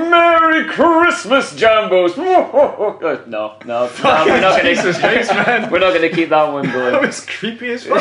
Merry Christmas, Jambos! No, we're not going to. We're not going to keep that one going. That was creepy as fuck.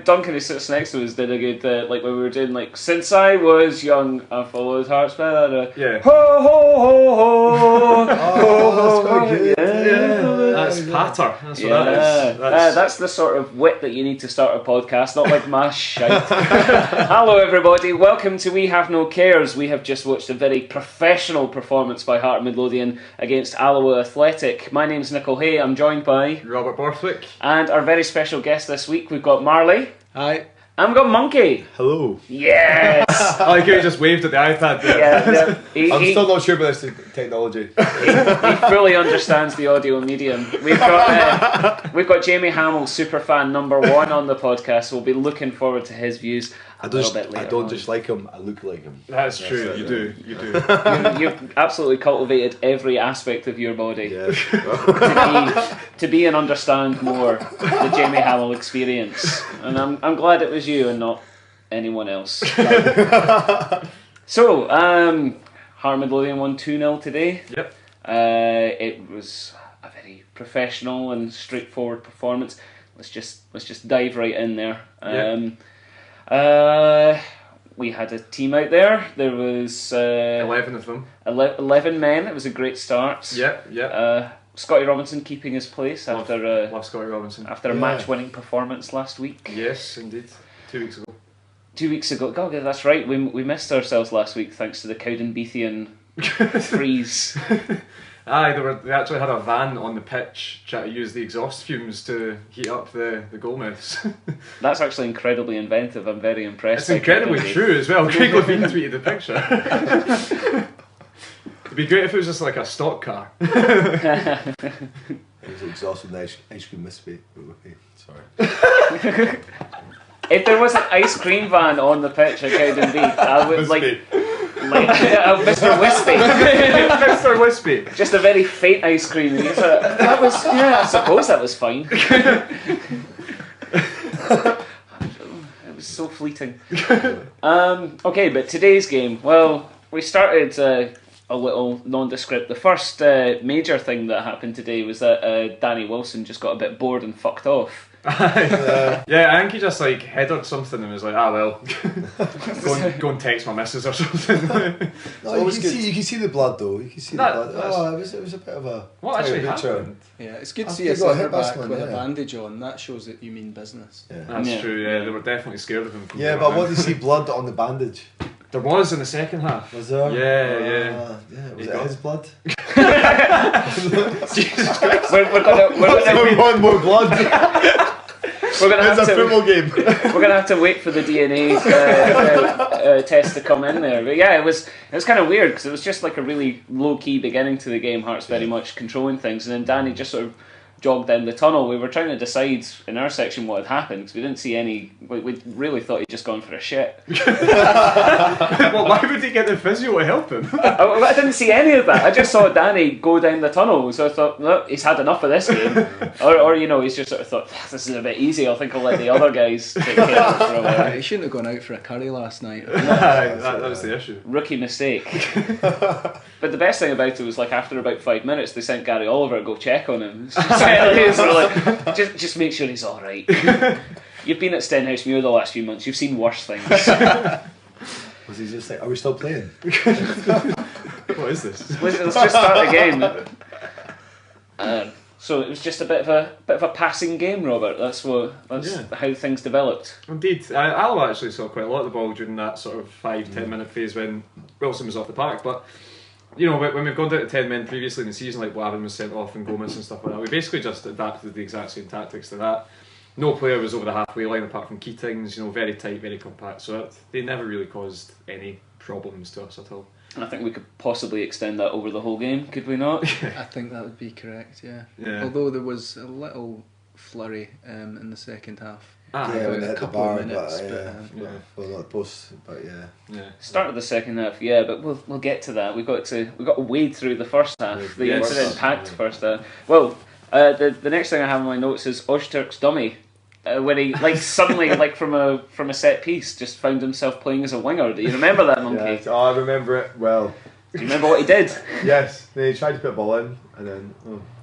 Duncan, who sits next to us, did a good like when we were doing like since I was young, I followed Heart's Bell. Yeah. Ho ho ho ho! Oh, that's quite good. Yeah, that's patter. That's what that is. That's the sort of wit that you need to start a podcast, not like my shite. Hello, everybody. Welcome to We Have No Cares. We have just watched a very professional performance by Heart of Midlothian against Alloa Athletic. My name's Nicole Hay. I'm joined by Robert Borthwick. And our very special guest this week, we've got Marley. Hi. And we've got Monkey. Hello. Yes! I like how he just waved at the iPad there. Yeah. I'm still not sure about this technology. He fully understands the audio medium. We've got Jamie Hamill, superfan number 1 on the podcast, so we'll be looking forward to his views a little bit later. I don't on. just like him, I look like him. That's true, you do. You've absolutely cultivated every aspect of your body Yeah. to be and understand more the Jamie Hamill experience. And I'm glad it was you and not anyone else. So, Heart of Midlothian won 2-0 today. Yep. It was a very professional and straightforward performance. Let's just dive right in there. We had a team out there. There was 11 of them. 11 men. It was a great start. Yep. Scotty Robinson keeping his place after Love Scotty Robinson. a match-winning performance last week. Yes, indeed. 2 weeks ago. 2 weeks ago. God, that's right. We missed ourselves last week thanks to the Cowdenbeathian freeze. Aye, they actually had a van on the pitch trying to use the exhaust fumes to heat up the goalmouths. That's actually incredibly inventive. I'm very impressed. It's incredibly true as well. Craig Levine tweeted the picture. It'd be great if it was just like a stock car. It was exhausted ice cream mystery. Sorry. If there was an ice cream van on the pitch at Cowdenbeath, I would Mr. Wispy. Mr. Wispy. Just a very faint ice cream. I suppose that was fine. It was so fleeting. Okay, but today's game, well, we started a little nondescript. The first major thing that happened today was that Danny Wilson just got a bit bored and fucked off. Yeah, I think he just like headed something and was like, go and text my missus or something. No, you can see the blood though. You can see the blood. It was a bit of a. What actually happened? Yeah, it's good to see a centre back with a bandage on. That shows that you mean business. Yeah. That's true. Yeah, they were definitely scared of him. Yeah, but what did you see blood on the bandage? There was in the second half. Was there? Yeah. Was it his blood? Jesus Christ. We're gonna want more blood. have It's a football game. We're gonna have to wait for the DNA test to come in there. But yeah, it was kind of weird because it was just like a really low key beginning to the game. Hearts very much controlling things, and then Danny just sort of jogged down the tunnel. We were trying to decide in our section what had happened because we didn't see any. We really thought he'd just gone for a shit. Well, why would he get the physio to help him? I didn't see any of that. I just saw Danny go down the tunnel, so I thought, look, he's had enough of this game. Or he's just sort of thought, this is a bit easy, I think I'll let the other guys take care of it for a while. He shouldn't have gone out for a curry last night. that was the issue. Rookie mistake. But the best thing about it was, like, after about 5 minutes, they sent Gary Oliver to go check on him. Just make sure he's alright. You've been at Stenhousemuir the last few months, you've seen worse things. Was he just like, are we still playing? What is this? Let's just start the game. So it was just a bit of a passing game, Robert. That's how things developed. Indeed, Alloa actually saw quite a lot of the ball during that sort of 5-10 minute phase when Wilson was off the park. But you know, when we've gone down to 10 men previously in the season, like Blavin was sent off and Gomez and stuff like that, we basically just adapted the exact same tactics to that. No player was over the halfway line apart from Keatings. You know, very tight, very compact. So they never really caused any problems to us at all. And I think we could possibly extend that over the whole game, could we not? I think that would be correct, yeah. Although there was a little flurry in the second half. When they hit the bar, well, not the post, but yeah. Start of the second half, but we'll get to that. We've got to wade through the first half, the incident-packed first half. Well, the next thing I have in my notes is Ozturk's dummy. when he suddenly from a set piece just found himself playing as a winger. Do you remember that, Monkey? Yes. Oh, I remember it well. Do you remember what he did? Yes, he tried to put a ball in, and then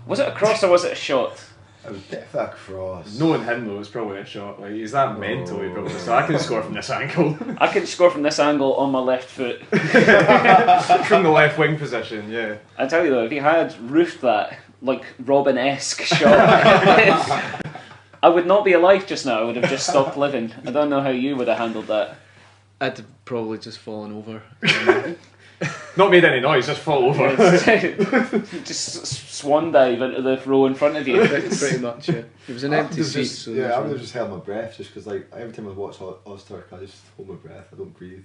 was it a cross or was it a shot? it was definitely a cross. Knowing him though, it's probably a shot. Like he's that mental, he probably. So I can score from this angle. I can score from this angle on my left foot. From the left wing position, yeah. I tell you though, if he had roofed that like Robin-esque shot, I would not be alive just now. I would have just stopped living. I don't know how you would have handled that. I'd probably just fallen over. Not made any noise, just fall over. Just swan dive into the row in front of you. Pretty much, yeah. It was an empty seat, so I would have just held my breath just because, like, every time I watch Ozturk, I just hold my breath. I don't breathe.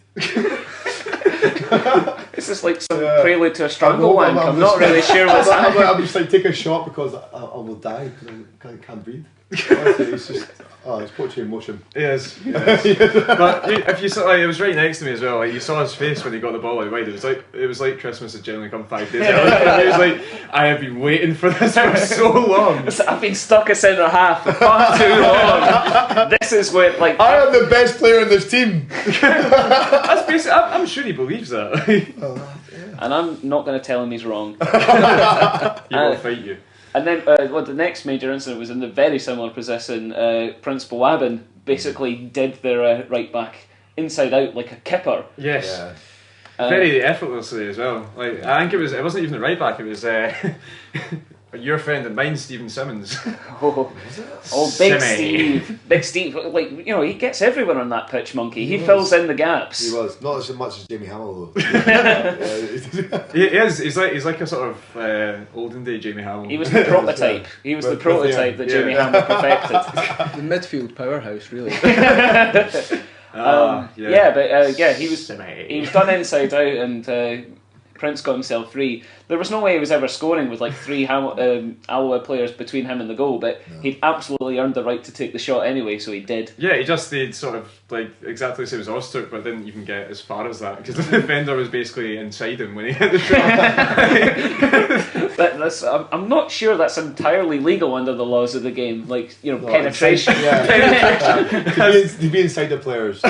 This is like some prelude to a strangle wank. I'm not really sure what's happening. I'm just like take a shot because I will die because I can't breathe. Honestly, it's just it's poetry in motion. It is. But if you saw, it was right next to me as well. Like you saw his face when he got the ball out wide. It was like Christmas had generally come 5 days early. He was like, I have been waiting for this for so long. I've been stuck a centre half for far too long. This is what I am the best player in this team. That's basically. I'm sure he believes that. And I'm not going to tell him he's wrong. He will fight you. And then, the next major incident was in the very similar position. Prince Boabin basically did their right back inside out like a kipper. Yes, very effortlessly as well. Like I think it wasn't even the right back. It was your friend and mine, Stephen Simmons. Big Steve. Like he gets everyone on that pitch, Monkey. He fills in the gaps. He was not as much as Jamie Hamill though. He is. He's like a sort of olden day Jamie Hamill. He was the prototype. He was the prototype that Jamie Hamill perfected. The midfield powerhouse, really. He was done inside out, and Prince got himself free. There was no way he was ever scoring with like 3 Alloa players between him and the goal, but he'd absolutely earned the right to take the shot anyway, so he did. Yeah, he just did sort of like exactly the same as Ozturk, but didn't even get as far as that because the defender was basically inside him when he hit the shot. But I'm not sure that's entirely legal under the laws of the game, like penetration. To be inside the players,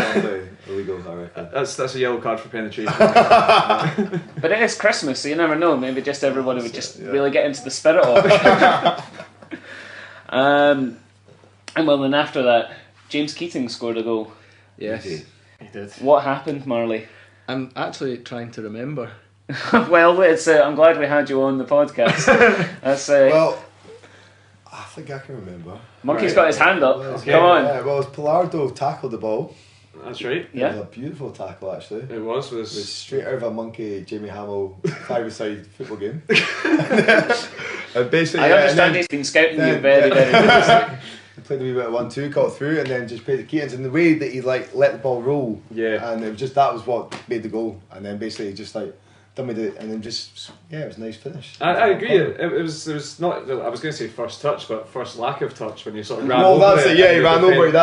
illegal, I reckon. That's a yellow card for penetration. But it is Christmas, so you never know. Maybe just everybody would just really get into the spirit of it. And then after that, James Keating scored a goal. Yes, he did. What happened, Marley? I'm actually trying to remember. Well, I'm glad we had you on the podcast. Well, I think I can remember. Monkey's got his hand up. Come on. Yeah, well, Pilardo tackled the ball. That's right. Yeah. It was a beautiful tackle, actually. It was. It was straight out of a Monkey Jamie Hamill 5-a-side football game. And basically, I understand he's been scouting you very, very closely. He played a wee bit of 1-2, got through, and then just played the Keatings. And the way that he let the ball roll, and it was that was what made the goal. And then basically just done with it, and then it was a nice finish. I agree. It was not. I was going to say first touch, but first lack of touch when you sort of ran over. Well, that's it. Yeah, he ran over it.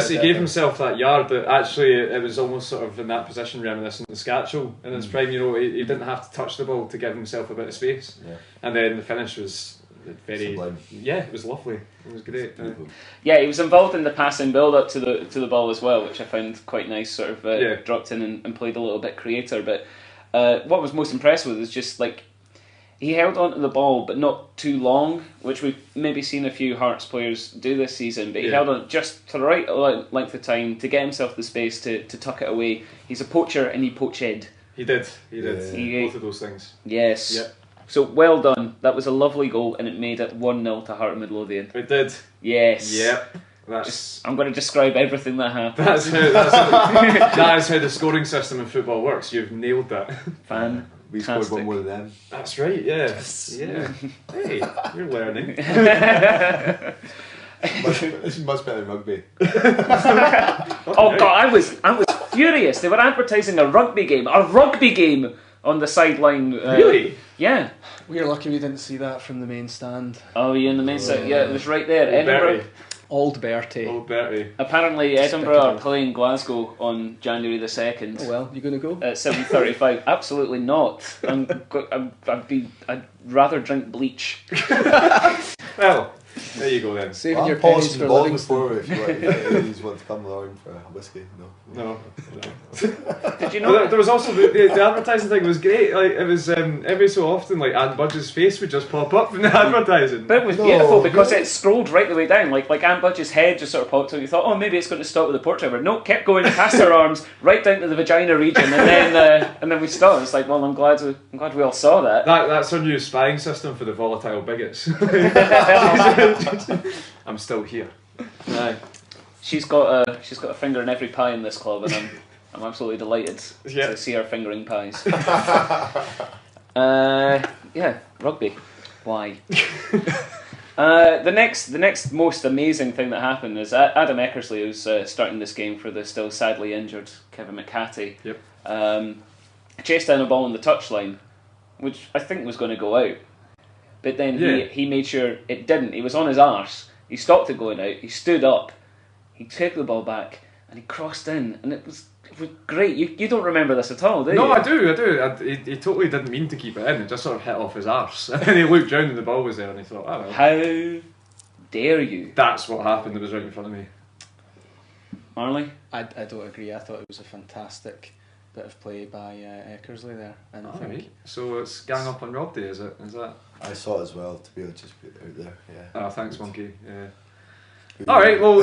He gave himself that yard that actually it was almost sort of in that position reminiscent of Scatchell in his prime. He didn't have to touch the ball to give himself a bit of space, and then the finish was very sublime. Yeah, it was lovely. It was great. He was involved in the passing build up to the ball as well, which I found quite nice. Sort of dropped in and played a little bit creator, but. What was most impressive was just like he held on to the ball but not too long, which we've maybe seen a few Hearts players do this season, but he held on just to the right length of time to get himself the space to tuck it away. He's a poacher and he poached. He did both of those things. Yes. Yep. So well done. That was a lovely goal and it made it 1-0 to Heart of Midlothian. It did. Yes. Yep. I'm going to describe everything that happened. That is how the scoring system in football works. You've nailed that. We scored one more than them. That's right. Yeah. Yes. Yeah. Hey, you're learning. This is much better than rugby. Oh God, I was furious. They were advertising a rugby game on the sideline. Really? Yeah. We are lucky we didn't see that from the main stand. Oh, yeah, in the main stand. Yeah, it was right there. Edinburgh. Old Bertie. Apparently Edinburgh are playing Glasgow on January the 2nd. Oh well, you going to go? At 7:35. Absolutely not. I'd rather drink bleach. Well, There you go then. Saving your pennies for Livingston. If you want to come along for a whiskey, no. Did you know? There was also the advertising thing was great. Like it was every so often, like Anne Budge's face would just pop up from the advertising. But it was beautiful because it scrolled right the way down. Like Anne Budge's head just sort of popped out. You thought, oh, maybe it's going to stop with the port driver. No, kept going past her arms right down to the vagina region, and then we stopped. It's like, well, I'm glad we all saw that. That's our new spying system for the volatile bigots. I'm still here. Aye. She's got a finger in every pie in this club, and I'm absolutely delighted to see her fingering pies. Rugby. Why? The next most amazing thing that happened is Adam Eckersley, who's starting this game for the still sadly injured Kevin McCarthy, chased down a ball on the touchline, which I think was going to go out. But then he made sure it didn't. He was on his arse. He stopped it going out. He stood up. He took the ball back and he crossed in, and it was great. You don't remember this at all, do you? No, I do. He totally didn't mean to keep it in. It just sort of hit off his arse. And he looked down and the ball was there and he thought, oh well. How dare you? That's what happened. It was right in front of me. Marley? I don't agree. I thought it was a fantastic bit of play by Eckersley there. And I think right. So it's gang up on Rob Day, is it? Is that? I saw it as well, to be honest, just put it out there. Yeah. Oh, thanks, Monkey. Yeah. Alright, well,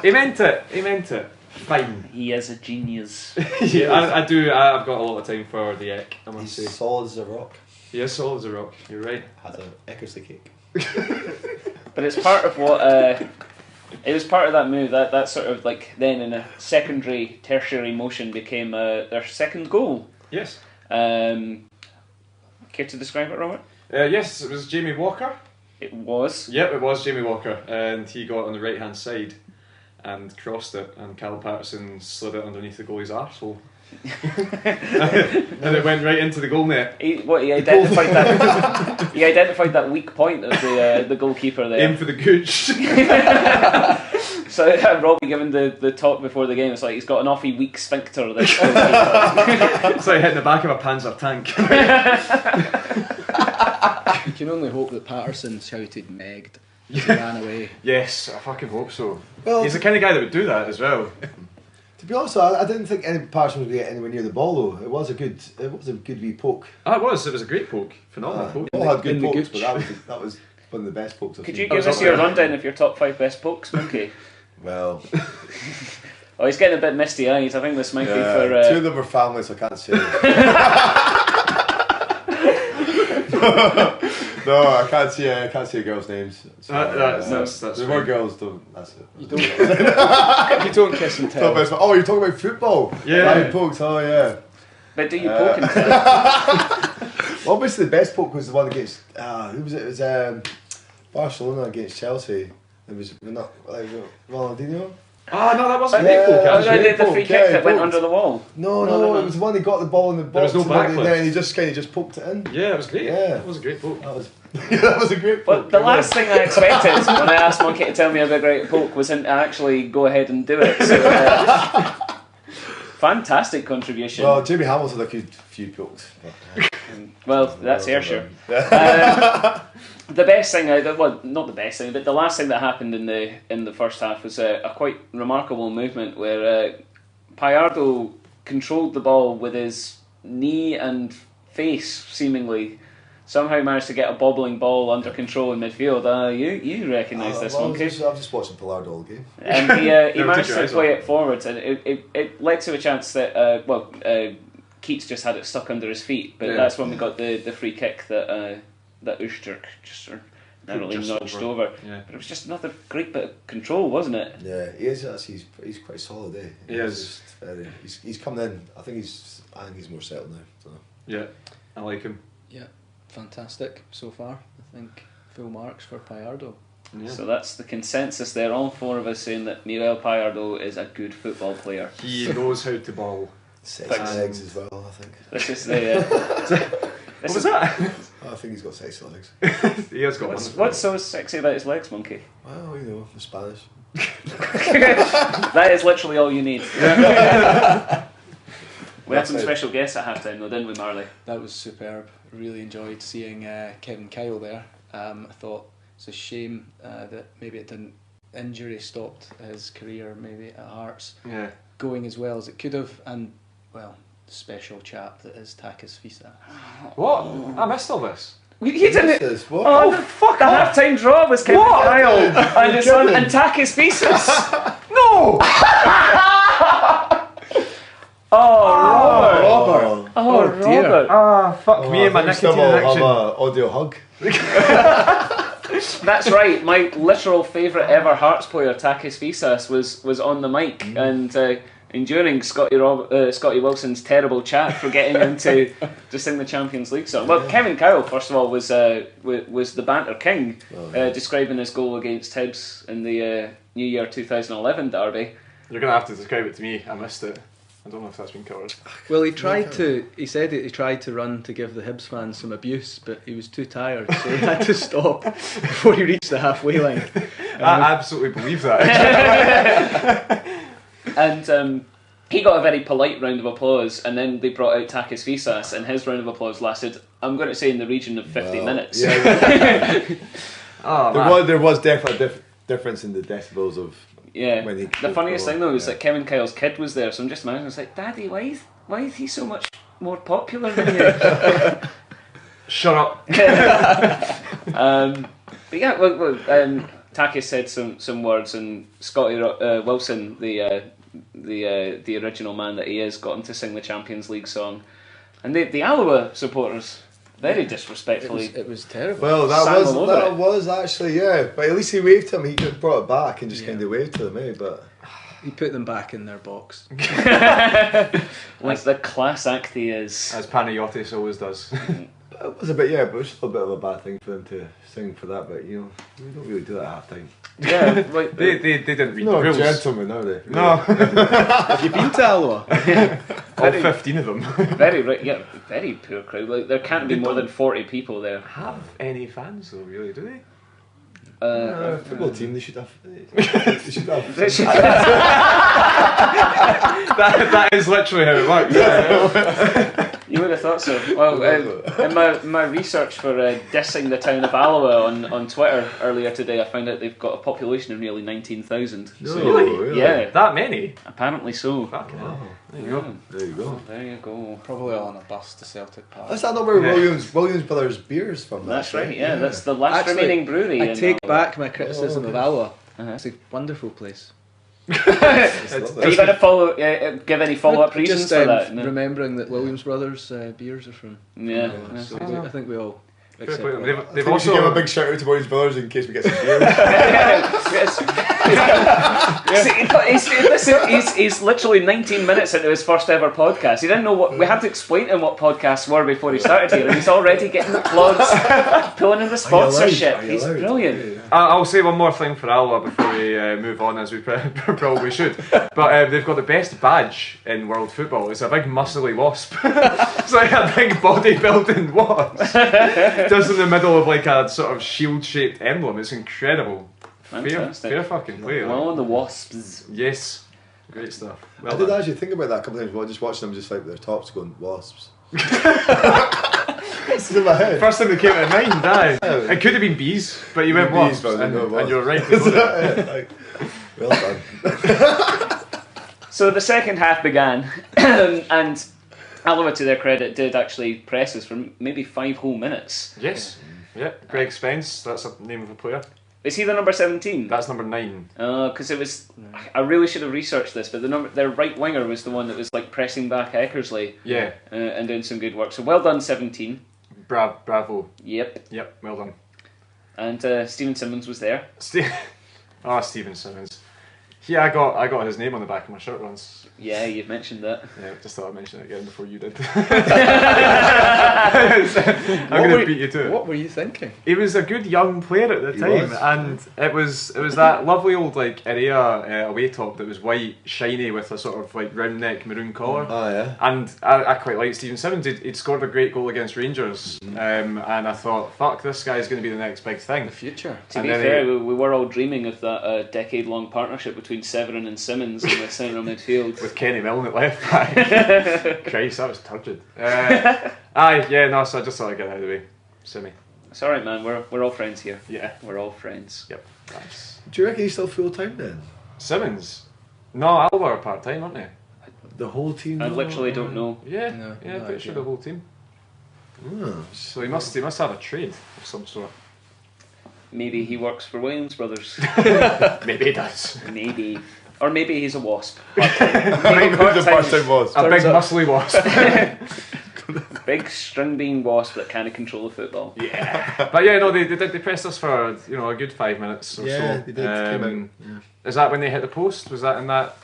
he meant it. He meant it. Fine. He is a genius. I do. I've got a lot of time for the Eck, I must say. He's solid as a rock. He is solid as a rock, you're right. Has an Eckersley cake. But it's part of what... it was part of that move, that sort of like then in a secondary, tertiary motion became their second goal. Yes. Care to describe it, Robert? Yes, it was Jamie Walker. It was. Yep, it was Jamie Walker, and he got on the right hand side and crossed it, and Cal Patterson slid it underneath the goalie's arsehole. And it went right into the goal net. He identified that. He identified that weak point of the goalkeeper there. Aim for the gooch. So Robbie given the talk before the game. It's like he's got an awfully weak sphincter. This goalkeeper. It's like hitting the back of a Panzer tank. You can only hope that Patterson shouted "megged" as he ran away. Yes, I fucking hope so. Well, he's the kind of guy that would do that as well. To be honest, I didn't think any Patterson was going to get anywhere near the ball though. It was a good wee poke. It was a great poke, phenomenal poke. All had good pokes, but that was one of the best pokes I've seen. Could you give us your rundown of your top 5 best pokes, Monkey? Well, oh, he's getting a bit misty eyes. I think this might be for 2 of them are family, so I can't say. No, I can't say girls' names. So, that's the more girls don't. That's it. You don't. You don't kiss and tell. Oh, you're talking about football? Yeah. Pokes. Oh, yeah. But do you poke and tell? Well, obviously the best poke was the one against who was it? It was Barcelona against Chelsea. It was not like Ronaldinho. Oh no, that wasn't a great poke. The free kick that went under the wall. No, it was the one he got the ball in the box. There was no backlift. And he just kind of just poked it in. Yeah, it was great. Yeah, it was a great poke. That was a great poke. But the last thing I expected when I asked Monkey to tell me about a great poke was him to actually go ahead and do it. So, fantastic contribution. Well, Jamie Hamilton had a few pokes. Well, that's Ayrshire. The best thing, well, not the best thing, but the last thing that happened in the first half was a quite remarkable movement where Payardo controlled the ball with his knee and face, seemingly. Somehow managed to get a bobbling ball under control in midfield. You recognise this, Monkey? I'm just watching Payardo all game. And he managed to play it forward, and it led to a chance that Keats just had it stuck under his feet, but that's when we got the free kick that Ushturk just narrowly nudged over. Yeah. But it was just another great bit of control, wasn't it? Yeah, he is actually. He's quite solid, eh? He is. He's coming in. I think he's more settled now. So. Yeah, I like him. Yeah, fantastic so far. I think full marks for Payardo. Yeah. So that's the consensus there. All 4 of us saying that Miguel Payardo is a good football player. He knows how to ball. Sexy legs as well, I think. This is the. What was that? I think he's got sexy legs. He has got what's so sexy about his legs, Monkey? Well, the Spanish. That is literally all you need. We had some special guests at halftime though, didn't we, Marley? That was superb. Really enjoyed seeing Kevin Kyle there. I thought it's a shame that maybe it didn't. Injury stopped his career maybe at Hearts going as well as it could have, and well, special chap that is Takis Fisa. What? I missed all this. You didn't. What? Oh, fuck! The half-time draw was Kevin Kyle and his son and Takis Visas. No! Robert. Oh, dear. Robert. Fuck me and my nicotine Have addiction. an audio hug. That's right. My literal favourite ever Hearts player, Takis Visas, was on the mic and enduring Scotty Wilson's terrible chat for getting him to sing the Champions League song. Well, Kevin Kyle, first of all, was the banter king, describing his goal against Hibs in the New Year 2011 derby. You're going to have to describe it to me. I missed it. I don't know if that's been covered. Well, he said he tried to run to give the Hibs fans some abuse, but he was too tired, so he had to stop before he reached the halfway line. I absolutely believe that. And he got a very polite round of applause, and then they brought out Takis Visas, and his round of applause lasted, I'm going to say, in the region of 50 minutes. Yeah. There was definitely a difference in the decibels of. Yeah, the funniest thing though is that Kevin Kyle's kid was there, so I'm just imagining, it's like, Daddy, why is he so much more popular than you? Shut up. But yeah, Takis said some words, and Scotty Wilson, the original man that he is, got him to sing the Champions League song, and the Alloa supporters very disrespectfully. It was terrible. Well, that was actually, but at least he waved to him. He just brought it back and just kind of waved to them, But he put them back in their box. Like the class act he is, as Panagiotis always does. It was a bit, but it was still a bit of a bad thing for them to sing for that. But we don't really do that at half time. Yeah, like they didn't read the No rules. gentlemen, are they? No. Have you been to Alloa? All 15 of them. very poor crowd. Like there can't be more than 40 people there. Have any fans though? Really? Do they? Football team. They should have. That is literally how it works. Yeah. You would have thought so. Well, in my research for dissing the town of Alloa on Twitter earlier today, I found out they've got a population of nearly 19,000. Really? Yeah. That many? Apparently so. Fucking hell. There you go. There you go. Probably all on a bus to Celtic Park. That's not where Williams Brothers beers from. That's right. Yeah, that's the last remaining brewery. I take Alloa. back my criticism of Alloa. It's a wonderful place. Are you going to give any follow-up reasons just, for that? No? Remembering that Williams Brothers beers are from. Yeah. So I think we all. They've also give a big shout out to Williams Brothers in case we get some beer. He's literally 19 minutes into his first ever podcast. He didn't know what we had to explain to him what podcasts were before he started here, and he's already getting the plugs, pulling in the sponsorship. He's brilliant. I'll say one more thing for Alloa before we move on, as we probably should. But they've got the best badge in world football. It's a big muscly wasp. It's like a big bodybuilding wasp, just in the middle of like a sort of shield-shaped emblem. It's incredible. Fair fucking play. Well, the Wasps. Yes, great stuff. Well I did actually think about that a couple of times while just watching them, just like their tops going wasps. It's in my head. First thing that came to mind, aye. It could have been bees, but you went wasps, and you're right to go there. Well done. So the second half began, and Alloa, to their credit, did actually press us for maybe 5 whole minutes. Yes. Yeah. Greg Spence, that's the name of a player. Is he the number 17? That's number 9. Because it was. I really should have researched this, but their right winger was the one that was like pressing back Eckersley. Yeah. And doing some good work. So well done, 17. Bravo. Yep. Well done. And Stephen Simmons was there. Stephen Simmons. Yeah, I got his name on the back of my shirt once. Yeah, you've mentioned that. Yeah, just thought I'd mention it again before you did. I'm going to beat you to it. What were you thinking? He was a good young player at the time, and it was that lovely old like Area away top that was white, shiny with a sort of like round neck maroon collar. Oh yeah. And I quite liked Stephen Simmons. He'd scored a great goal against Rangers, and I thought, fuck, this guy's going to be the next big thing. The future. To be fair, we were all dreaming of that decade-long partnership between Severin and Simmons in the central midfield. With Kenny Milne at left back. Christ, that was turgid. So I just thought I'd get out of the way. Simmy. It's all right, man. We're all friends here. Yeah, we're all friends. Yep. Nice. Do you reckon he's still full time then? Simmons? No, Alloa are part time, aren't they? The whole team? I literally don't know. Yeah, No, yeah, no pretty sure idea. the whole team. Oh. So he must have a trade of some sort. Maybe he works for Williams Brothers. Maybe he does. Maybe. Or maybe he's a wasp. The part-time was. A big muscly wasp. Big string bean wasp that kind of control the football. Yeah. But yeah, no, they pressed us for a good 5 minutes or so. Yeah, they did. Came out. Is that when they hit the post? Was that in that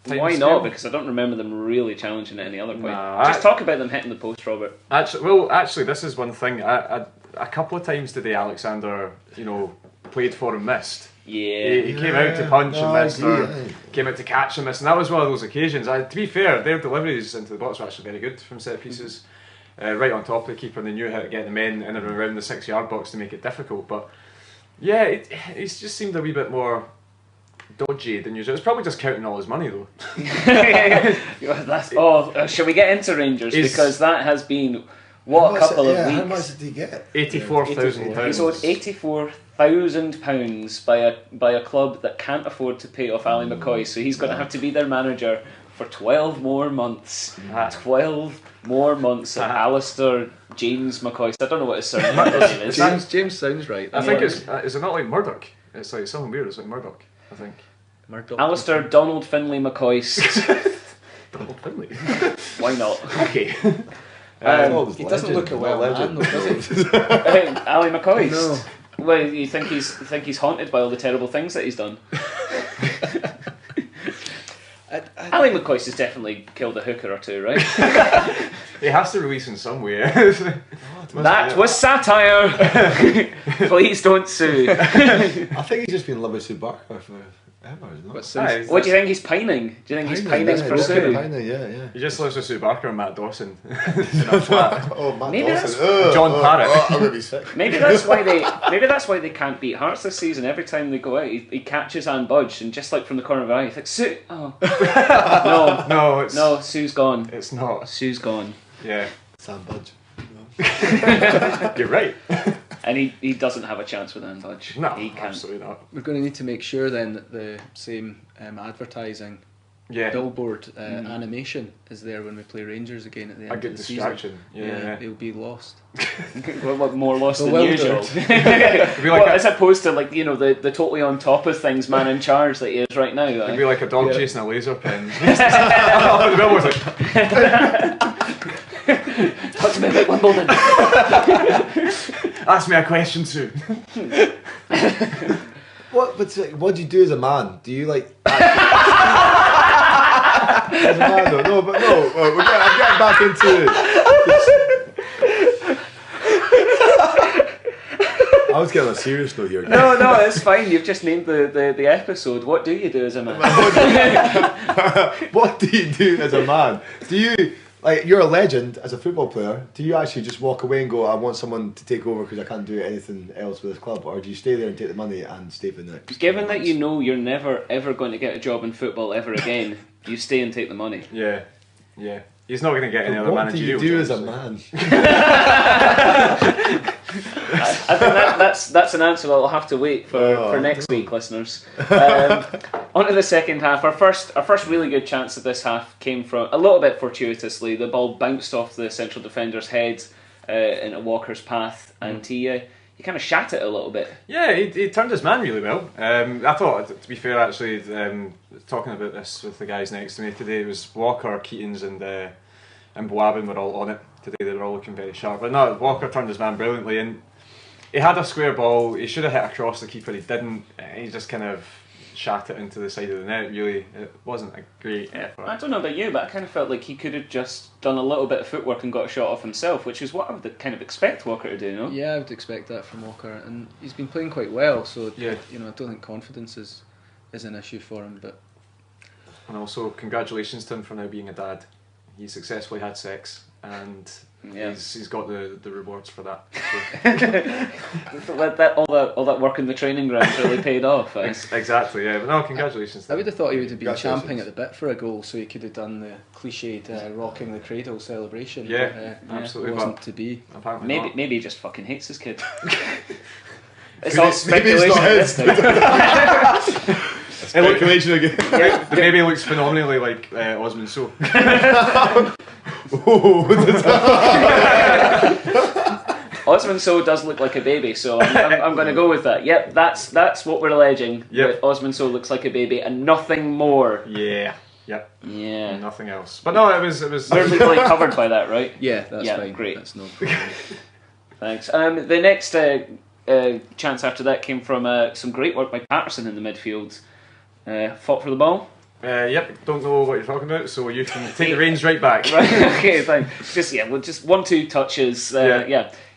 time Why scale? not? Because I don't remember them really challenging at any other point. Nah, Just talk about them hitting the post, Robert. Actually, this is one thing. A couple of times today, Alexander, played for and missed. Yeah. He came out to punch and missed, or yeah. came out to catch and missed, and that was one of those occasions. To be fair, their deliveries into the box were actually very good from set pieces. Right on top of the keeper, and they knew how to get the men in and around the 6-yard box to make it difficult. But yeah, he just seemed a wee bit more dodgy than usual. It's probably just counting all his money though. Shall we get into Rangers? Because that has been a couple of weeks. How much did he get? £84,000. He's owed £84,000 by a club that can't afford to pay off Ali McCoy, so he's going to have to be their manager for 12 more months. 12 more months. And Alistair James McCoy. I don't know what his surname is. James sounds right. I think is it not like Murdoch? It's like something weird. It's like Murdoch, I think. Murdoch. Alistair Donald Finlay McCoy. Donald Finlay. Why not? Okay. He doesn't look a well man, though, does he? Ali McCoy. No. Well, you think he's haunted by all the terrible things that he's done? Ali McCoy has definitely killed a hooker or two, right? He has to release in some way. That was satire. Please don't sue. I think he's just been in love with Sue Barker for ever, isn't it? What do you think he's pining? Do you think he's pining for Sue? Yeah. He just lives with Sue Barker and Matt Dawson in a flat. Oh, Matt Maybe Dawson. John Parrott. I'm gonna be sick. Maybe that's why they can't beat Hearts this season. Every time they go out, he catches Anne Budge, and just like from the corner of his eye, he's like, Sue. Oh, no, Sue's gone. It's not. Sue's gone. Yeah. Sam Budge. You're right. And he doesn't have a chance with Anne Budge. No, he can't. absolutely not. We're going to need to make sure then that the same advertising billboard animation is there when we play Rangers again at the end of the season. A good distraction. Yeah. He'll be lost. What more lost than Bewildered. usual? As opposed to the totally on top of things man in charge that he is right now. It'd be like a dog chasing a laser pen. The billboard's like. Talk to me about Wimbledon. Ask me a question soon. What do you do as a man? Do you like... as a man though? No, but no. I'm getting back into... I was getting a serious note here. No, it's fine. You've just named the episode. What do you do as a man? What do you do as a man? Do you... you're a legend as a football player. Do you actually just walk away and go, I want someone to take over because I can't do anything else with this club? Or do you stay there and take the money and stay for the next? Given that you know you're never ever going to get a job in football ever again, you stay and take the money. Yeah. He's not going to get any other managerial What do you do jobs, as a man? I think that's an answer that'll have to wait for next week, listeners. On to the second half. Our first really good chance of this half came from a little bit fortuitously. The ball bounced off the central defender's head into Walker's path, and he kind of shat it a little bit. Yeah, he turned his man really well. I thought, to be fair, actually, talking about this with the guys next to me today, it was Walker, Keatons and Boabin were all on it today. They were all looking very sharp. But no, Walker turned his man brilliantly, and he had a square ball. He should have hit across the keeper. He didn't. He just kind of shat it into the side of the net. Really, it wasn't a great effort. I don't know about you, but I kind of felt like he could have just done a little bit of footwork and got a shot off himself, which is what I would kind of expect Walker to do, no? Yeah, I would expect that from Walker, and he's been playing quite well. So yeah, I don't think confidence is an issue for him. But and also congratulations to him for now being a dad. He successfully had sex, and he's got the rewards for that. So. all that work in the training ground really paid off. Exactly, yeah. But no, congratulations. I would have thought he would have been champing at the bit for a goal, so he could have done the cliched rocking the cradle celebration. Yeah, absolutely. It wasn't to be. Maybe he just fucking hates his kid. It's Maybe all speculation. it's not his. Speculation again. Yeah, maybe he looks phenomenally like Osman So. Osman So does look like a baby, so I'm going to go with that. Yep, that's what we're alleging. Yep. Osman So looks like a baby and nothing more. Yeah. Yep. Yeah. Nothing else. But no, it was. We're legally covered by that, right? Yeah, that's fine. Great. That's no problem. Thanks. The next chance after that came from some great work by Patterson in the midfield. Fought for the ball. Yep, don't know what you're talking about, so you can take the reins right back. Right, okay, fine. Just 1-2 touches.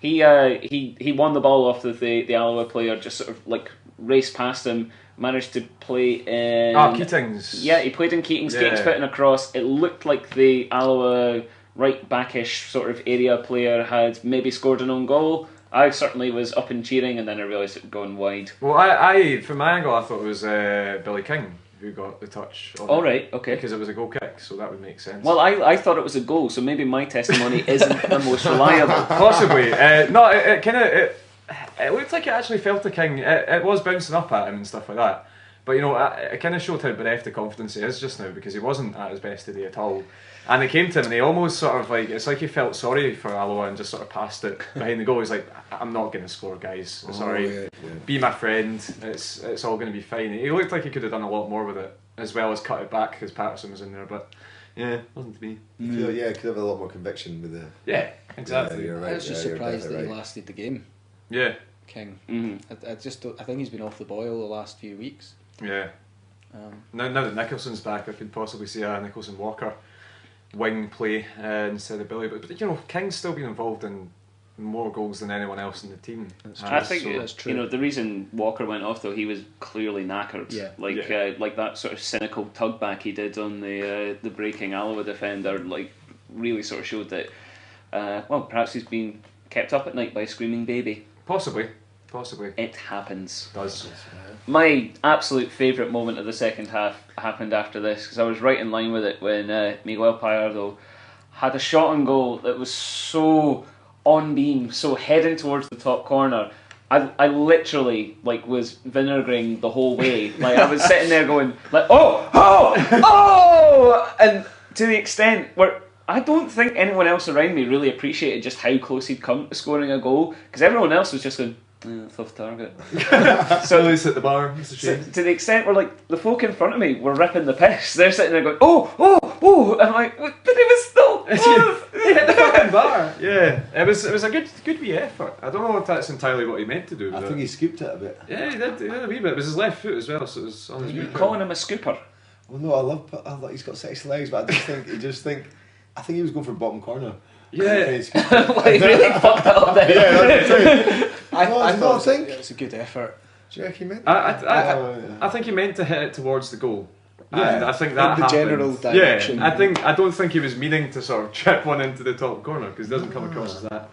He won the ball off the Alloa player, just sort of like raced past him, managed to play in... Keatings. Yeah, he played in Keatings. Yeah. Keatings put in a cross. It looked like the Alloa right backish sort of area player had maybe scored an own goal. I certainly was up and cheering, and then I realised it had gone wide. Well, I from my angle, I thought it was Billy King who got the touch. All right, okay. Because it was a goal kick, so that would make sense. Well, I thought it was a goal, so maybe my testimony isn't the most reliable. Possibly. No, it kind of it looked like it actually felt to King. It was bouncing up at him and stuff like that. But you know, it kind of showed how bereft of confidence he is just now, because he wasn't at his best today at all. And it came to him, and he almost sort of like, it's like he felt sorry for Alloa and just sort of passed it behind the goal. He's like, I'm not going to score, guys. Sorry. Be my friend. It's all going to be fine. He looked like he could have done a lot more with it, as well as cut it back because Patterson was in there. But yeah, wasn't to be. Yeah, could have a lot more conviction with the. Yeah, exactly. Yeah, you're right. I was just surprised that he lasted the game. Yeah. King. Mm-hmm. I think he's been off the boil the last few weeks. Yeah. Now that Nicholson's back, I could possibly see a Nicholson Walker wing play instead of Billy, but you know, King's still been involved in more goals than anyone else in the team. I think that's true. You know, the reason Walker went off though, he was clearly knackered. Yeah. Like that sort of cynical tug back he did on the breaking Alloa defender, like really sort of showed that perhaps he's been kept up at night by a screaming baby. Possibly. It happens. It does. My absolute favourite moment of the second half happened after this, because I was right in line with it when Miguel Pallardo had a shot on goal that was so on beam, so heading towards the top corner. I literally was vinegering the whole way. Like, I was sitting there going like, oh, and to the extent where I don't think anyone else around me really appreciated just how close he'd come to scoring a goal, because everyone else was just going, tough target. So he's at the bar. To the extent where the folk in front of me were ripping the piss. They're sitting there going, oh, and I'm like, but he was still. He hit the fucking bar. Yeah, it was a good wee effort. I don't know if that's entirely what he meant to do. I think he scooped it a bit. Yeah, he did a wee bit. It was his left foot as well, so it was on his Are you wee calling him a scooper? Well, no, I love he's got sexy legs, but I think he was going for bottom corner. Yeah. He really fucked that up there. Yeah, I think it's a good effort. Do you reckon he meant? I think he meant to hit it towards the goal. Yeah. And I think that the happened. general direction. Yeah, I don't think he was meaning to sort of chip one into the top corner, because he doesn't come across as that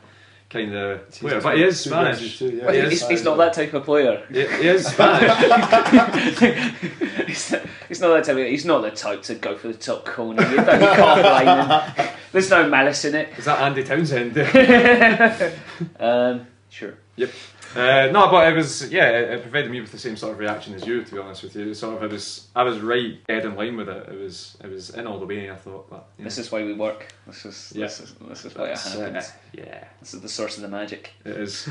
kind of player. But he is Spanish. But he's not that type of player. He is Spanish. He's not that type. He's not the type to go for the top corner. You can't blame him. There's no malice in it. Is that Andy Townsend? Sure. Yep. No, but it was it provided me with the same sort of reaction as you. To be honest with you, I was right dead in line with it. It was in all the way. I thought, but this is why we work. This is why it happens. Yeah. This is the source of the magic. It is.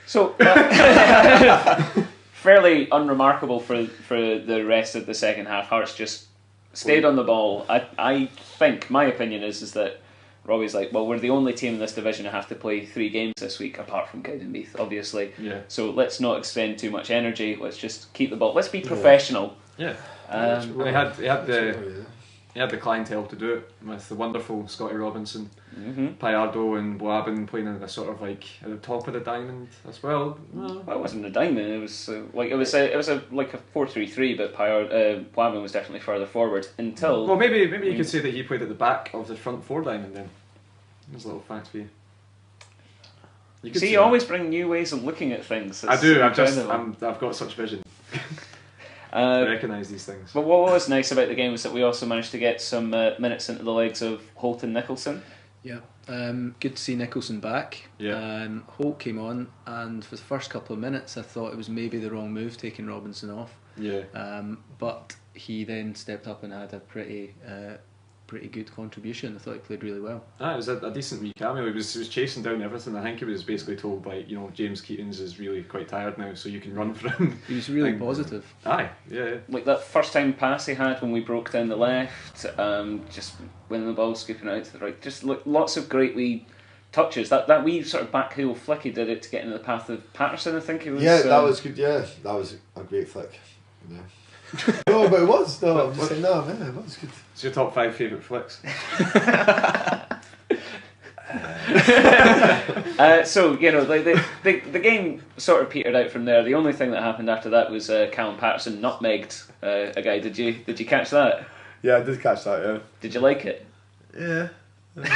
So, fairly unremarkable for the rest of the second half. Hearts just stayed on the ball. I think my opinion is that Robbie's like, well, we're the only team in this division who have to play 3 games this week, apart from Cowdenbeath, obviously. Yeah. So let's not expend too much energy. Let's just keep the ball. Let's be professional. Yeah. He had the clientele to do it, with the wonderful Scotty Robinson, Pallardo and Boabin playing at a sort of at the top of the diamond as well. Well, it wasn't a diamond. It was a 4-3-3, but Boabin was definitely further forward until. Well, maybe you could say that he played at the back of the front 4 diamond then. There's a little fact for you. You always bring new ways of looking at things. I do. I've got such vision. I recognise these things. But what was nice about the game was that we also managed to get some minutes into the legs of Holt and Nicholson. Yeah, good to see Nicholson back. Yeah. Holt came on, and for the first couple of minutes I thought it was maybe the wrong move taking Robinson off. Yeah. But he then stepped up and had a pretty good contribution. I thought he played really well. It was a decent wee cameo. He was chasing down everything. I think he was basically told, like, James Keating's is really quite tired now, so you can run for him. He was really positive. Aye, yeah. Like that first time pass he had when we broke down the left, just winning the ball, scooping out to the right. Just lots of great wee touches. That wee sort of back heel flick he did it to get into the path of Patterson, I think it was. Yeah, that was good. Yeah, that was a great flick. Yeah. No, but it was. No, I'm just saying, no, man, it was good. It's your top 5 favourite flicks. So the game sort of petered out from there. The only thing that happened after that was Callum Patterson nutmegged a guy. Did you catch that? Yeah, I did catch that. Yeah. Did you like it? Yeah. That's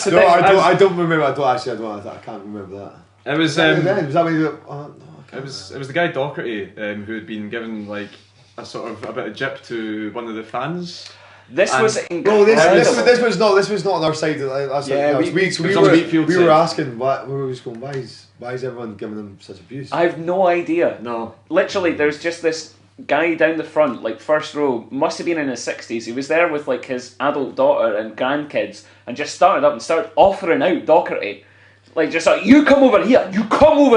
the No, thing. I don't remember. I can't remember that. It was. Was that when you? Oh, no. It was the guy Docherty who had been given like a sort of a bit of jip to one of the fans. This was incredible. This was not on our side. We were asking why is everyone giving them such abuse? I have no idea. No, literally, there's just this guy down the front, like first row, must have been in his 60s. He was there with like his adult daughter and grandkids, and just started up and started offering out Docherty, like just like, you come over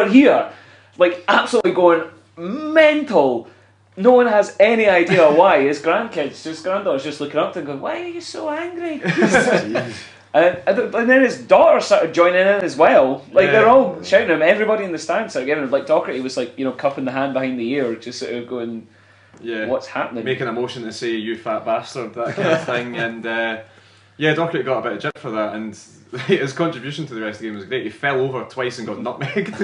here. Like, absolutely going mental. No one has any idea why. His granddaughter's just looking up to him going, why are you so angry? And then his daughter started joining in as well. Like, they're all shouting at him. Everybody in the stand started giving him, like, Docherty was like, cupping the hand behind the ear, just sort of going, what's happening? Making a motion to say, you fat bastard, that kind of thing. And, Docherty got a bit of jip for that, and his contribution to the rest of the game was great. He fell over twice and got nutmegged.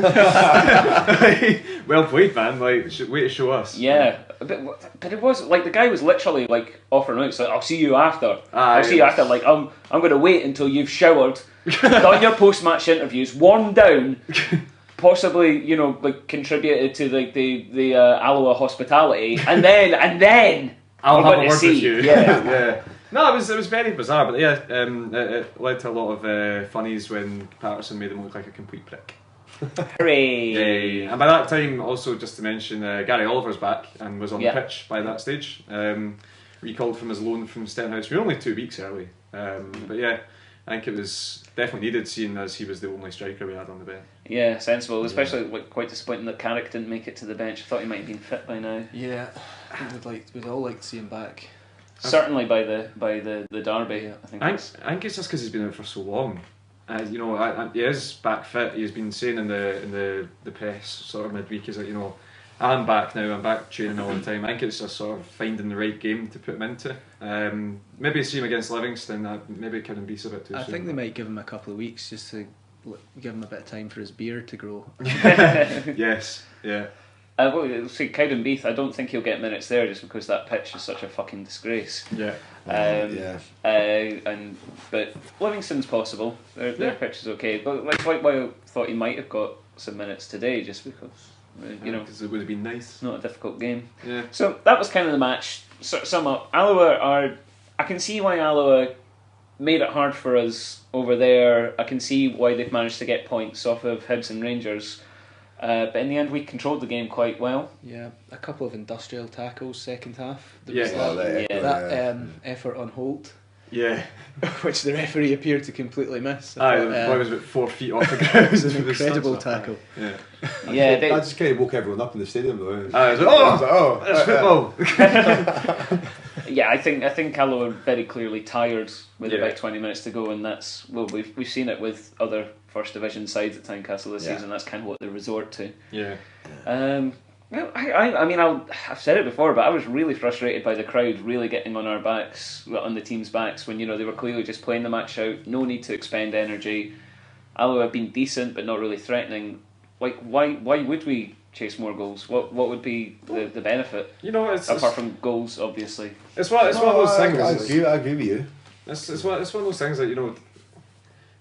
Well played, man. Like, way to show us. Yeah, but it was like the guy was literally like offering out. So I'll see you after. I'll see you after. Like I'm going to wait until you've showered, done your post-match interviews, worn down, possibly like contributed to the Alloa hospitality, and then I'll have a word with you. Yeah. Yeah. No, it was very bizarre, but yeah, it led to a lot of funnies when Patterson made him look like a complete prick. Hooray! And by that time, also just to mention, Gary Oliver's back and was on the pitch by that stage. Recalled from his loan from Stenhouse. We were only 2 weeks early, but yeah, I think it was definitely needed, seeing as he was the only striker we had on the bench. Yeah, sensible. Especially like quite disappointing that Carrick didn't make it to the bench. I thought he might have been fit by now. Yeah, I think we'd all like to see him back. Certainly by the derby. Yeah. I think it's just because he's been out for so long. He is back fit. He's been saying in the press sort of midweek, is that I'm back now. I'm back training all the time. I think it's just sort of finding the right game to put him into. Maybe see him against Livingston. Maybe it couldn't be a bit too soon. I think they might give him a couple of weeks just to give him a bit of time for his beard to grow. Yes. Yeah. Well, see, Cowden Beath, I don't think he'll get minutes there just because that pitch is such a fucking disgrace. Yeah. But Livingston's possible. Their pitch is okay. But like I thought he might have got some minutes today just because because it would have been nice. It's not a difficult game. Yeah. So that was kind of the match. Sum up, Alloa I can see why Alloa made it hard for us over there. I can see why they've managed to get points off of Hibs and Rangers. But in the end, we controlled the game quite well. Yeah, a couple of industrial tackles second half. Effort on Holt. Yeah. Which the referee appeared to completely miss. The boy was about 4 feet off the ground. It was an incredible tackle. Yeah. I just kind of woke everyone up in the stadium though. I was like, it's football. Yeah, I think Alloa are very clearly tired with about 20 minutes to go, and that's we've seen it with other First Division sides at Tynecastle this season. That's kind of what they resort to. Yeah. I've said it before, but I was really frustrated by the crowd really getting on our backs, on the team's backs, when they were clearly just playing the match out. No need to expend energy. Alloa have been decent, but not really threatening. Like, why would we chase more goals? What would be the benefit? Apart from goals, obviously. It's one of those things. I agree with you. It's one of those things that, you know,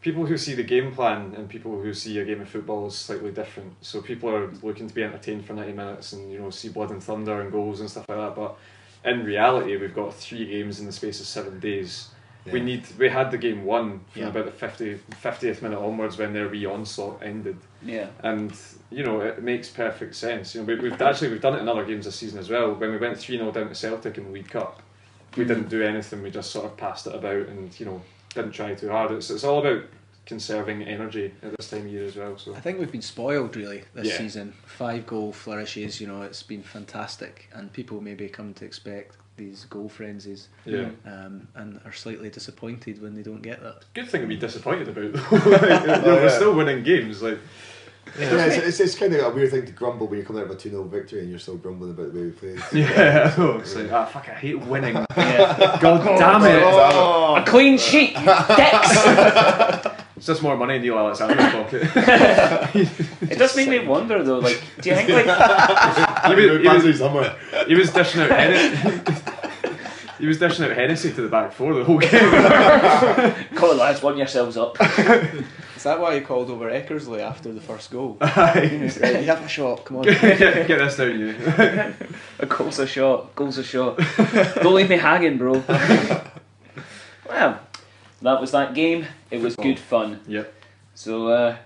people who see the game plan and people who see a game of football is slightly different. So people are looking to be entertained for 90 minutes and, you know, see blood and thunder and goals and stuff like that. But in reality, we've got 3 games in the space of 7 days. Yeah. We had the game won from about the 50th minute onwards when their wee onslaught ended. Yeah. And, you know, it makes perfect sense. You know, we've done it in other games this season as well. When we went 3-0 down to Celtic in the League Cup, we didn't do anything. We just sort of passed it about and, you know, didn't try too hard. It's all about conserving energy at this time of year as well. So I think we've been spoiled really this season. 5 goal flourishes, you know, it's been fantastic, and people maybe come to expect these goal frenzies, and are slightly disappointed when they don't get that. Good thing to be disappointed about though. We're still winning games, like. Yeah, it's kind of a weird thing to grumble when you're coming out of a 2-0 victory and you're still grumbling about the way we played. Yeah, I know. It's like, fuck, I hate winning. God damn it. A clean sheet, dicks! It's just more money in Neil Alexander's pocket. It does make me wonder though, like, do you think like... he was dishing out He was dishing out Hennessy to the back four the whole game. Come on lads, warm yourselves up. Is that why he called over Eckersley after the first goal? Right, you have a shot, come on. Get this down, you. A goal's a shot. Don't leave me hanging, bro. Well, that was that game. It was good fun. Yep. So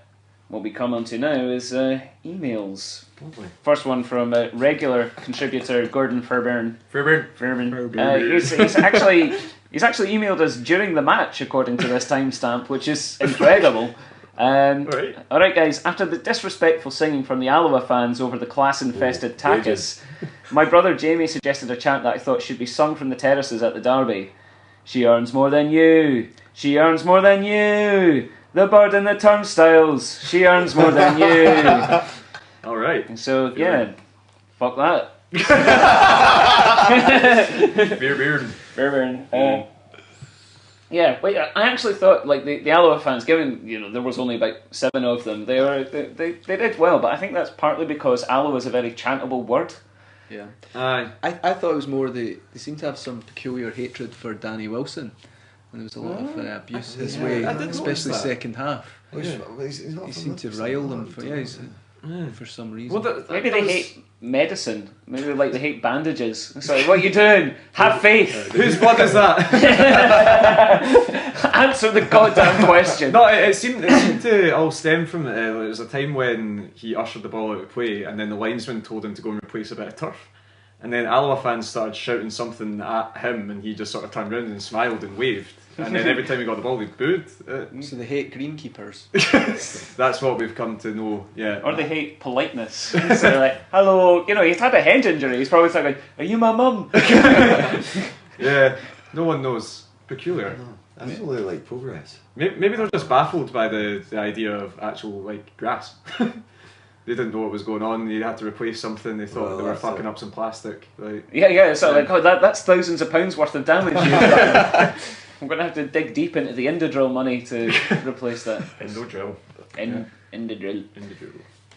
what we come on to now is emails. Lovely. First one from regular contributor Gordon Fairbairn. He's actually emailed us during the match, according to this timestamp, which is incredible. Alright guys, after the disrespectful singing from the Alloa fans over the class-infested Takis, my brother Jamie suggested a chant that I thought should be sung from the terraces at the derby. She earns more than you. She earns more than you. The bird in the turnstiles. She earns more than you. Alright. So, fuck that. Beer. I actually thought like the Alloa fans, given there was only about 7 of them, they did well, but I think that's partly because Alloa is a very chantable word. Yeah. Aye. I thought it was more they seem to have some peculiar hatred for Danny Wilson, and there was a lot of abuse his way, especially second half. He seemed to rile them for some reason. Maybe they hate medicine. Maybe they hate bandages. It's like, what are you doing? Have faith. Whose blood is that? Answer the goddamn question. No, it seemed to all stem from there was a time when he ushered the ball out of play, and then the linesman told him to go and replace a bit of turf. And then Alloa fans started shouting something at him, and he just sort of turned around and smiled and waved. And then every time he got the ball, they booed. So they hate greenkeepers. That's what we've come to know, yeah. Or they hate politeness. So they're like, hello, he's had a hand injury. He's probably like, are you my mum? Yeah, no one knows. Peculiar. No, that's only like progress. Maybe they're just baffled by the idea of actual grass. They didn't know what was going on. They had to replace something. They thought they were fucking up some plastic. Yeah. So that's thousands of pounds worth of damage. I'm going to have to dig deep into the Indodrill money to replace that. Indodrill. Indodrill.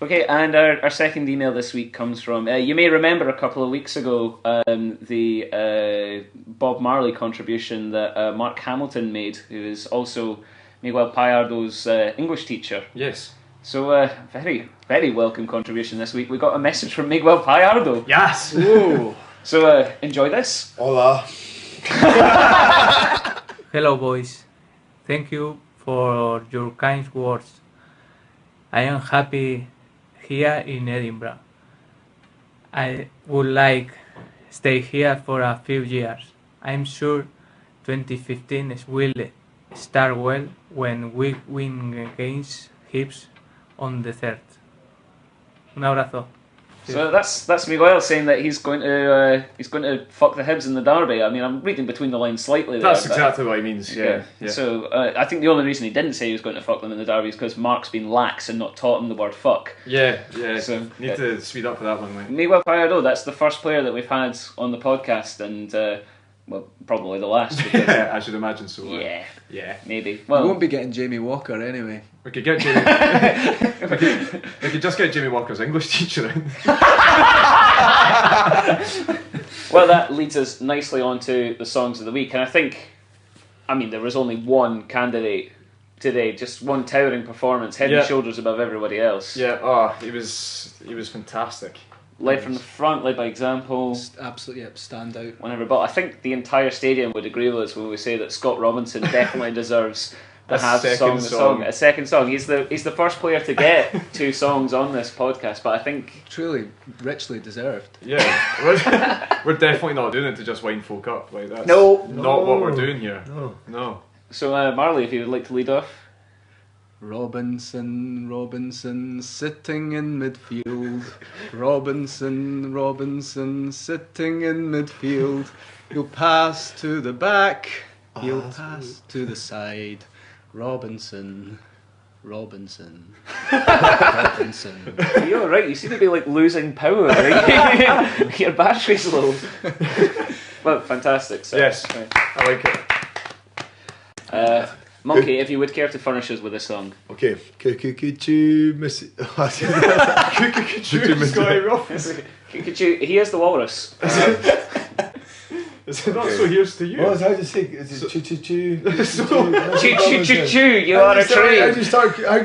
Okay, and our second email this week comes from, you may remember a couple of weeks ago, the Bob Marley contribution that Mark Hamilton made, who is also Miguel Payardo's English teacher. Yes. So, very, very welcome contribution this week. We got a message from Miguel Payardo. Yes! Whoa. So, enjoy this. Hola. Hello, boys. Thank you for your kind words. I am happy here in Edinburgh. I would like stay here for a few years. I'm sure 2015 will start well when we win against Hibs on the 3rd. Un abrazo. So that's Miguel saying that he's going to fuck the Hibs in the derby. I mean, I'm reading between the lines slightly there. That's exactly what he means. Yeah. So I think the only reason he didn't say he was going to fuck them in the derby is because Mark's been lax and not taught him the word fuck. Yeah. So need to speed up for that one, mate. Miguel Payardo, that's the first player that we've had on the podcast, and probably the last. Yeah, I should imagine so. Yeah, maybe. Well, we won't be getting Jamie Walker anyway. We could get Jamie. we could just get Jamie Walker's English teacher in. Well, that leads us nicely on to the songs of the week, and I think I mean, there was only one candidate today, just one towering performance, head and shoulders above everybody else. Yeah, he was fantastic. Led from the front, led by example. Absolutely, stand out. Whenever, but I think the entire stadium would agree with us when we say that Scott Robinson definitely deserves to have a second song. He's the first player to get 2 songs on this podcast, but I think truly richly deserved. Yeah, we're definitely not doing it to just wind folk up. Like that's not what we're doing here. No. So Marley, if you would like to lead off. Robinson, sitting in midfield. Robinson, sitting in midfield. He'll pass to the back. He'll pass to the side. Robinson. Are you alright? You seem to be like losing power. Right? Your battery's low. Well, fantastic. So, yes, I like it. Monkey, if you would care to furnish us with a song. Okay. Could you miss it? He is the walrus. Is it not so here's to you? What was I to say? Is it choo? You are a tree. How do you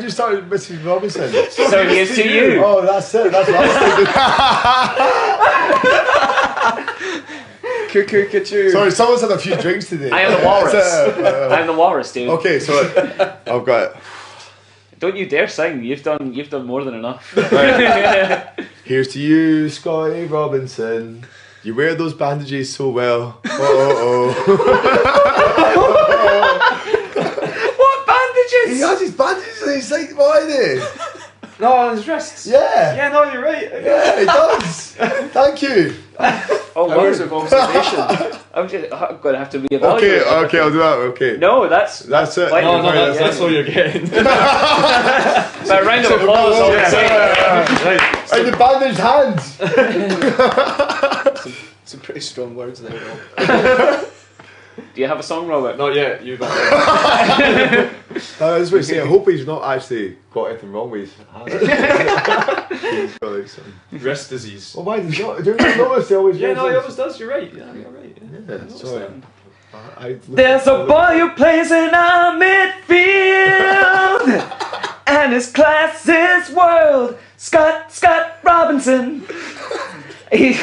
start Mrs. Robinson? So here's to you. Oh, that's it. That's what I was thinking. Sorry, someone's had a few drinks today. I am the walrus. I am the walrus, dude. Okay, so I've got it. Don't you dare sing. You've done more than enough. Right. Here's to you, Scotty Robinson. You wear those bandages so well. What bandages? He has his bandages and he's like, why are they? No, on his wrists. Yeah. Yeah, no, you're right. Yeah, he does. Thank you. Hours of observation. I'm going to have to reevaluate. Okay, I'll do that. Okay. No, that's it. That's all you're getting. A round of applause. And the bandaged hands. Some pretty strong words there, Rob. Do you have a song, Robert? Not yet. You got it. That's what I say. I hope he's not actually got anything wrong with his hands. Wrist disease. Well, why does he not? Do you notice he always? Yeah, no, he always does. You're right. Yeah, you're right. Yeah, sorry. There's a boy who plays in our midfield, and his class is world. Scott Robinson. He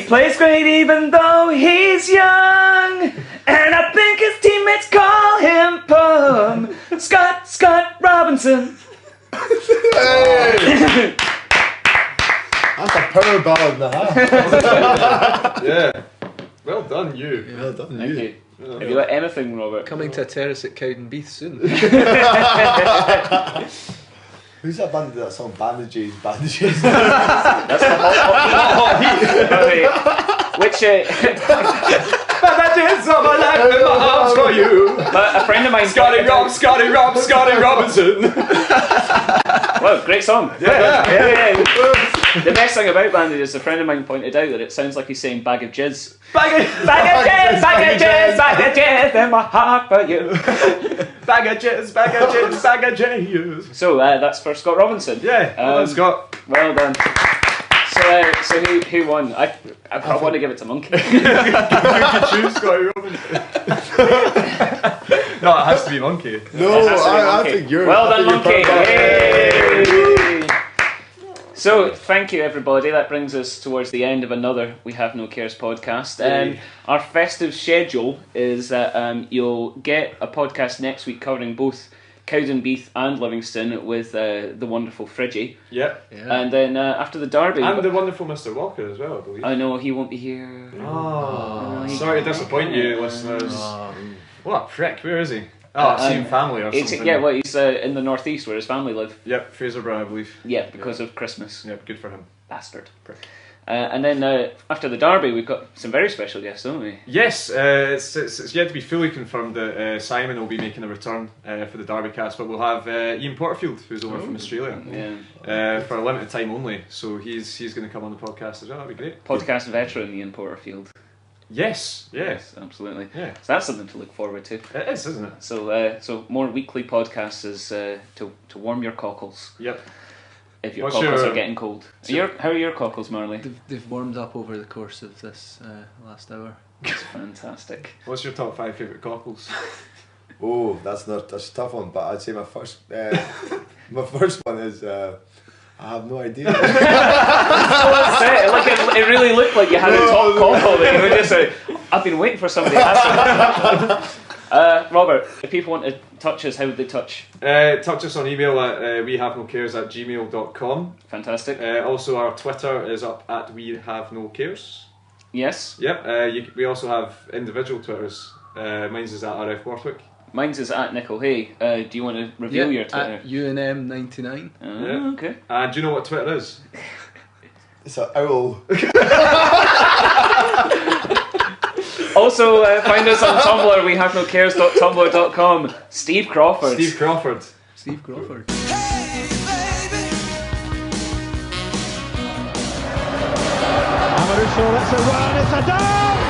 plays great even though he's young, and I think his teammates call him Pum. Scott Robinson. Hey. That's a power ballad and a half. Yeah. Well done, you. Yeah, well done, Thank you. Have you got anything, Robert? Coming to a terrace at Cowdenbeath soon. Who's that band that song? Bandages. That's the hot Which Bandages of my life in my arms for you. A friend of mine, Scotty Robinson. Well, great song. Yeah. The best thing about Bandages, a friend of mine pointed out that it sounds like he's saying bag of jizz. Bag of jizz in my heart for you. Bag of jizz. So that's for Scott Robinson. Yeah, well done, Scott. Well done. So who won? I want to give it to Monkey. You could choose Scotty Robinson. No, it has to be Monkey. No, I think you're. Well done, Monkey. Yay! So, thank you, everybody. That brings us towards the end of another We Have No Cares podcast. Our festive schedule is that you'll get a podcast next week covering both Cowdenbeath and Livingston with the wonderful Friggy. Yep. Yeah. And then after the derby... And the wonderful Mr. Walker as well, I believe. I know, he won't be here. Sorry to disappoint you, listeners. What a prick, where is he? Same family or something. Yeah, well, he's in the northeast where his family live. Yep, Fraserburgh, I believe. Yeah, because of Christmas. Yep, good for him. Bastard. Prick. And then after the derby, we've got some very special guests, don't we? Yes, it's yet to be fully confirmed that Simon will be making a return for the derby cast, but we'll have Ian Porterfield, who's over from Australia, for a limited time only. So he's going to come on the podcast as well. That'd be great. Podcast veteran Ian Porterfield. Yes, absolutely. Yeah. So that's something to look forward to. It is, isn't it? So more weekly podcasts is to warm your cockles. Yep. If your cockles are getting cold. How are your cockles, Marley? They've warmed up over the course of this last hour. That's fantastic. What's your top 5 favourite cockles? Oh, that's a tough one, but I'd say my first one is I have no idea. It really looked like you had a top cockle that you were just I've been waiting for somebody to ask me. Robert, if people want to touch us, how would they touch? Touch us on email at wehavenocares@gmail.com. Fantastic. Also, our Twitter is up at wehavenocares. Yes. Yep. We also have individual Twitters. Mine's is at RF Borthwick. Mine's is at Nickel Hay. Do you want to reveal your Twitter? At UNM99. Okay. And do you know what Twitter is? It's an owl. Also, find us on Tumblr, wehavenocares.tumblr.com. Steve Crawford. Steve Crawford. Steve Crawford. Amaruso, that's a run, it's a done!